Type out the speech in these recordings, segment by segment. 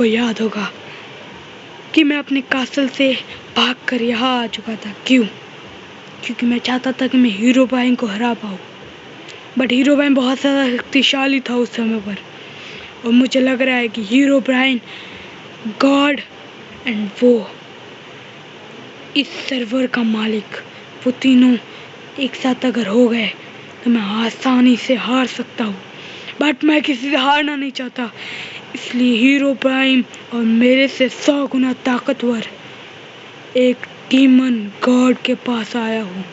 आपको याद होगा कि मैं अपने कासल से भागकर यहाँ आ चुका था। क्यों? क्योंकि मैं चाहता था कि मैं हीरोब्राइन को हरा पाऊँ। बट हीरोब्राइन बहुत ज़्यादा शक्तिशाली था उस समय पर, और मुझे लग रहा है कि हीरोब्राइन, गॉड एंड वो इस सर्वर का मालिक, वो तीनों एक साथ अगर हो गए तो मैं आसानी से हार सकता हूँ। बट मैं किसी से हारना नहीं चाहता, इसलिए हीरोब्राइन और मेरे से 100 गुना ताकतवर एक डीमन गॉड के पास आया हूँ,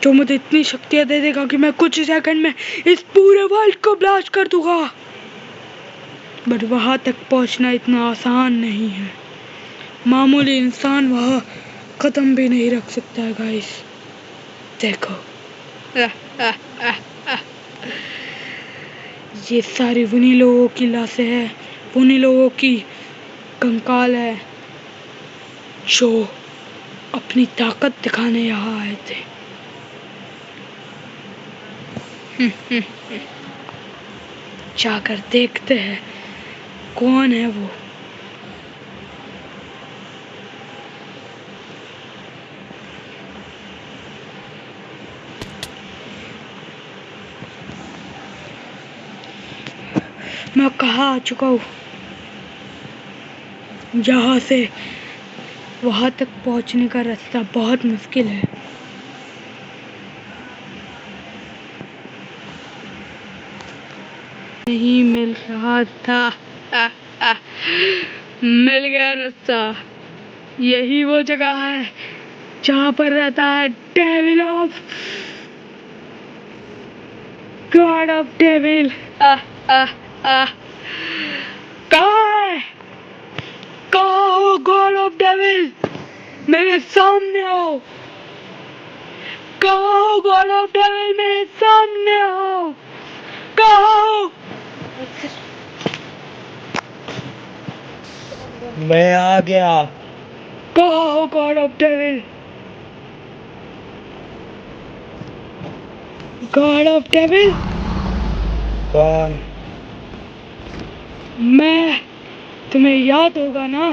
जो मुझे इतनी शक्तियाँ दे देगा कि मैं कुछ ही सेकंड में इस पूरे वर्ल्ड को ब्लास्ट कर दूंगा। बट वहाँ तक पहुँचना इतना आसान नहीं है। मामूली इंसान वहाँ कदम भी नहीं रख सकता है गाइस। देखो ये सारी उन्हीं लोगों की लाशें हैं, उन्हीं लोगों की कंकाल है जो अपनी ताकत दिखाने यहाँ आए थे। जाकर देखते हैं कौन है वो। मैं कहाँ आ चुका हूँ? यहाँ से वहाँ तक पहुँचने का रास्ता बहुत मुश्किल है। नहीं मिल रहा था। मिल गया रास्ता। यही वो जगह है जहाँ पर रहता है devil of God of devil. कहाँ है? कहाँ हो गॉड ऑफ डेविल? मेरे सामने आओ। कहाँ हो गॉड ऑफ डेविल? मेरे सामने आओ। कहाँ हो? मैं आ गया। कहाँ हो God of devil? God of devil? कौन? मैं, तुम्हें याद होगा ना?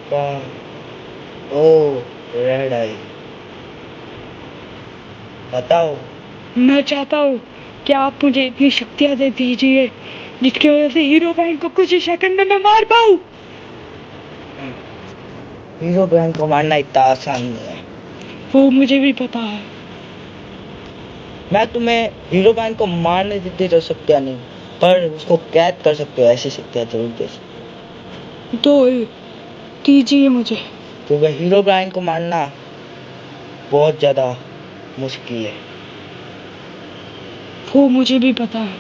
कौन? ओ, रेड आई। बताओ। मैं चाहता हूँ कि आप मुझे इतनी शक्तियाँ दे दीजिए जिसकी वजह से हीरोब्राइन को कुछ ही सेकंड में मैं मार पाऊँ। हीरोब्राइन को मारना इतना आसान नहीं है। वो मुझे भी पता है। मैं तुम्हें हीरोब्राइन को मारने देती तो शक्तियाँ नहीं, पर उसको कैद कर सकते हो, ऐसी शक्तियाँ जरूर दे सकते। तो दीजिए मुझे। क्योंकि हीरोब्राइन को मारना बहुत ज़्यादा मुश्किल है। वो मुझे भी पता है।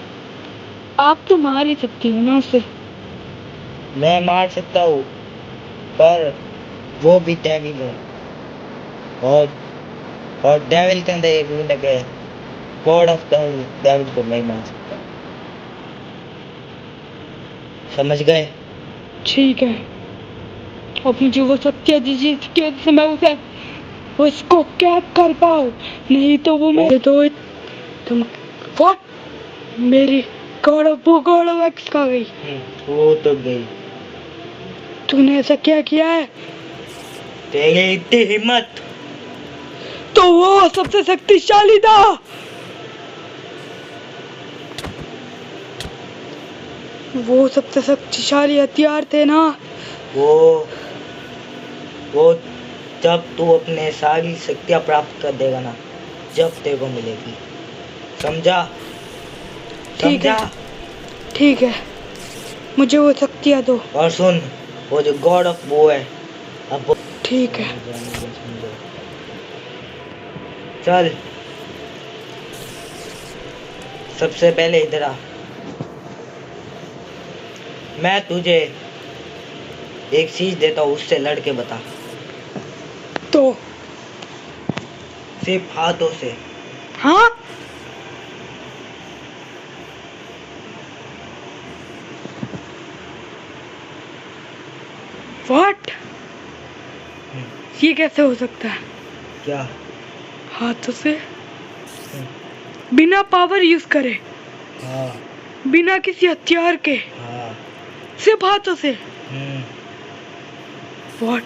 आप तो मार ही सकती हो ना उसे। मैं मार सकता हूँ, पर वो भी डेविल है, और डेविल के अंदर एक रूल है, गॉड ऑफ डेविल को नहीं मार सकता। समझ गए? ठीक है, अब मुझे वो शक्तियाँ दीजिए जिसकी वजह से मैं उसको कैद कर पाऊँ। नहीं तो वो मेरे तो तुम व्हाट मेरी गॉड ऑफ एक्स का गई। वो तो गई। तूने ऐसा क्या किया है? तेरी इतनी हिम्मत। तो वो सबसे शक्तिशाली था। वो सबसे शक्तिशाली हथियार थे ना। वो जब तू अपने सारी शक्तियाँ प्राप्त कर देगा ना, जब तेरे को मिलेगी। समझा? ठीक है, ठीक है, मुझे वो शक्तियाँ दो। और सुन, वो जो गॉड ऑफ वो है, अब ठीक है, चल सबसे पहले इधर आ। मैं तुझे एक चीज देता हूँ, उससे लड़के बता। तो सिर्फ हाथों से। हाँ, व्हाट? ये कैसे हो सकता है? क्या? हाथों से बिना पावर यूज करे, हाँ, बिना किसी हथियार के। हाँ। सिर्फ हाथों से। What?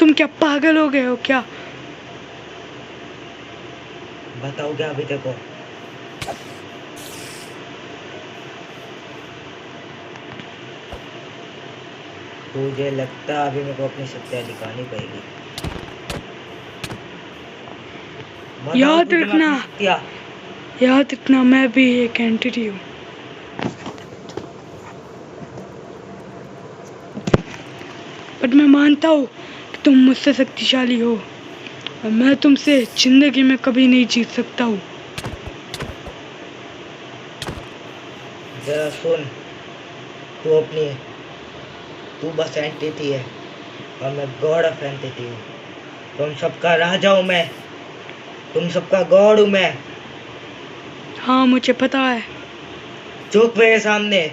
तुम क्या पागल हो गए हो क्या? बताओ क्या अभी देखो। मुझे लगता है अभी मेरे को अपनी शक्तियाँ दिखानी पड़ेगी। बताओ याद तुझे मैं रखना। अपनी शक्तियाँ। याद रखना, मैं भी एक एंटिटी हूँ। बट मैं मानता हूँ कि तुम मुझसे शक्तिशाली हो और मैं तुमसे जिंदगी में कभी नहीं जीत सकता हूँ। जरा सुन, तू बस एंटिटी है और मैं गॉड ऑफ एंटिटी हूँ। तुम सबका राजा हूँ मैं, तुम सबका गॉड हूँ मैं। हाँ मुझे पता है। चुप मेरे सामने।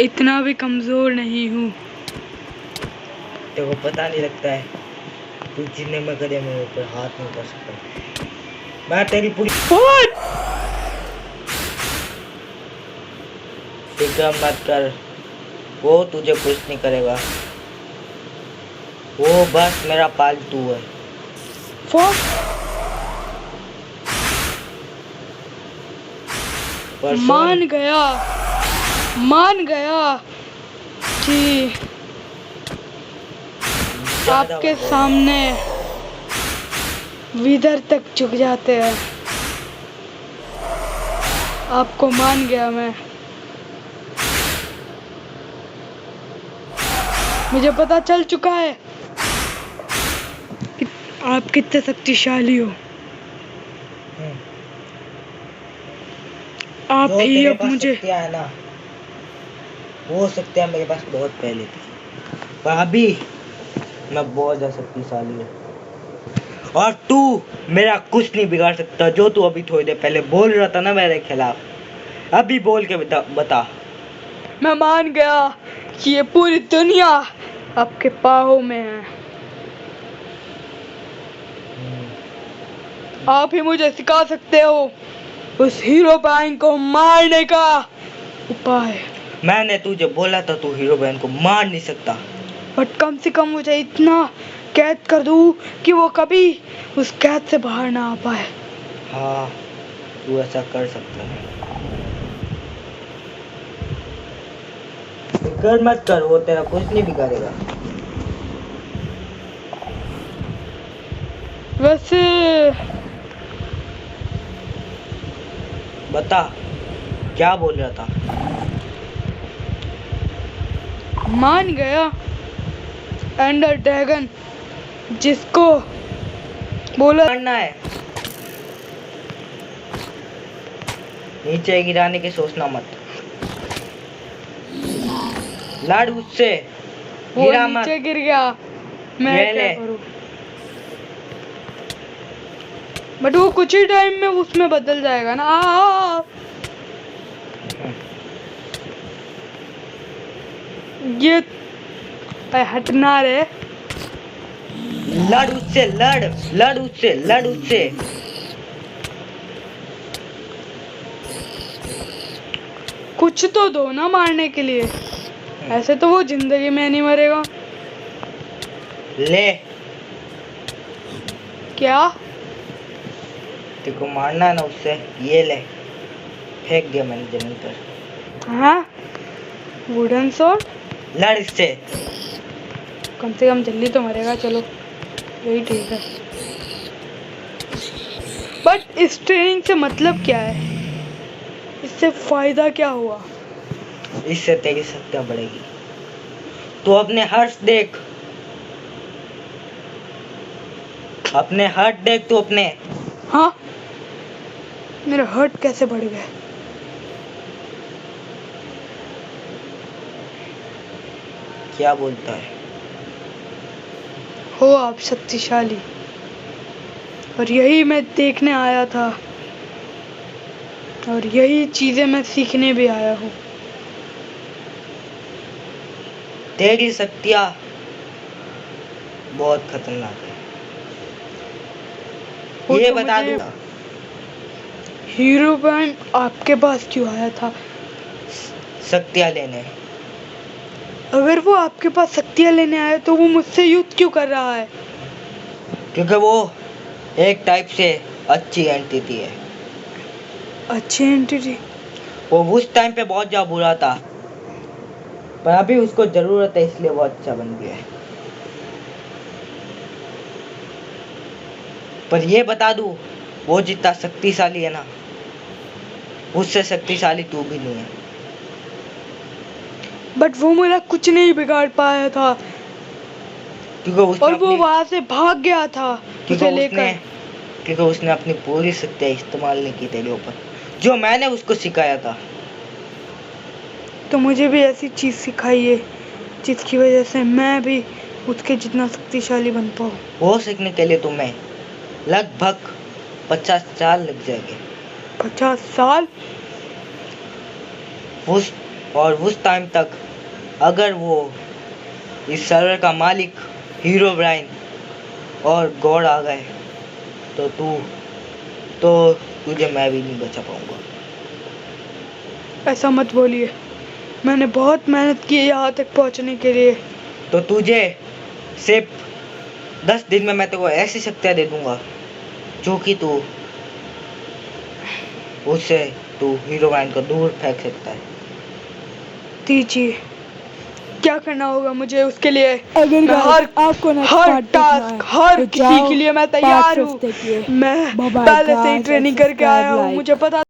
इतना भी कमजोर नहीं हूँ। तेरे को पता नहीं लगता है, तू जिन्ने में करे मेरे ऊपर हाथ नहीं कर सकता। मैं तेरी पूरी फिक्र मत कर, वो तुझे कुछ नहीं करेगा। वो बस मेरा पालतू है। पर सुन, मान गया कि ज्यादा आपके मत बोल। सामने विदर तक झुक जाते हैं। आपको मान गया मैं। मुझे पता चल चुका है कि आप कितने शक्तिशाली हो। आप जो ही तेरे अब पास मुझे शक्तियाँ है ना, वो शक्तियाँ मेरे पास बहुत पहले थी, पर अभी मैं बहुत ज्यादा शक्तिशाली हूँ और तू मेरा कुछ नहीं बिगाड़ सकता। जो तू अभी थोड़ी देर पहले बोल रहा था ना मेरे खिलाफ, अभी बोल के बता। मैं मान गया कि ये पूरी दुनिया आपके पाँव में है। आप ही मुझे सिखा सकते हो उस हीरो बैंक को मारने का उपाय। मैंने तुझे बोला था तू हीरो बहन को मार नहीं सकता। बट कम से कम मुझे इतना कैद कर दूं कि वो कभी उस कैद से बाहर ना आ पाए। हाँ, तू ऐसा कर सकता है। फिक्र मत कर, वो तेरा कुछ नहीं बिगाड़ेगा। वैसे बता, क्या बोल रहा था? मान गया एंडर ड्रैगन जिसको बोला मारना है, नीचे गिराने की सोचना मत। लड़ उससे, वो गिरा मत। नीचे गिर गया। मैं ये क्या ले। करूं? बट वो कुछ ही टाइम में उसमें बदल जाएगा ना। ये हटना रे। लड़ उससे, लड़ उससे। कुछ तो दो ना मारने के लिए। ऐसे तो वो जिंदगी में नहीं मरेगा। ले, क्या? तेरे को मारना है ना उससे, ये ले। फेंक दिया मैंने जमीन पर। हाँ, वुडन स्वॉर्ड। लड़ इससे। कम से कम जल्दी तो मरेगा। चलो यही ठीक है। बट इस ट्रेनिंग से मतलब क्या है? इससे फायदा क्या हुआ? इससे तेरी शक्तियाँ बढ़ेगी। तू अपने हर्ष देख, तू अपने। हाँ, मेरे हर्ट कैसे बढ़ गए? क्या बोलता है? हो आप शक्तिशाली, और यही मैं देखने आया था और यही चीजें मैं सीखने भी आया हूँ। तेरी शक्तियाँ बहुत खतरनाक है, वो ये तो बता मुझे दूँ। हीरो ब्राइन आपके पास क्यों आया था? शक्तियाँ लेने। अगर वो आपके पास शक्तियाँ लेने आया तो वो मुझसे युद्ध क्यों कर रहा है? क्योंकि वो एक टाइप से अच्छी एंटिटी है। अच्छी एंटिटी? वो उस टाइम पे बहुत ज्यादा बुरा था, पर अभी उसको जरूरत है, इसलिए वो अच्छा बन गया है। पर ये बता दूं, वो जितना शक्तिशाली है ना, उससे शक्तिशाली तू भी नहीं है। बट वो मेरा कुछ नहीं बिगाड़ पाया था क्योंकि उसने और वो अपनी वहां से भाग गया था उसे लेकर। क्योंकि उसने अपनी पूरी शक्तियाँ इस्तेमाल नहीं की तेरे ऊपर, जो मैंने उसको सिखाया था। तो मुझे भी ऐसी चीज सिखाई है जिसकी वजह से मैं भी उसके जितना शक्तिशाली बन पाऊँ। वो सीखने के लिए तुम्हें लगभग 50 साल लग जाएंगे। 50 साल? उस टाइम तक अगर वो इस सर्वर का मालिक हीरो ब्राइन और गॉड आ गए तो तुझे मैं भी नहीं बचा पाऊंगा। ऐसा मत बोलिए, मैंने बहुत मेहनत की है यहाँ तक पहुँचने के लिए। तो तुझे सिर्फ 10 दिन में मैं तेरे को ऐसी शक्तियाँ दे दूंगा जो कि तू हीरो ब्राइन को दूर फेंक सकता है। दीजिए, क्या करना होगा मुझे उसके लिए? अगर मैं आपको हर टास्क, हर किसी के लिए मैं तैयार हूँ। मैं पहले से ही ट्रेनिंग करके आया हूँ, मुझे पता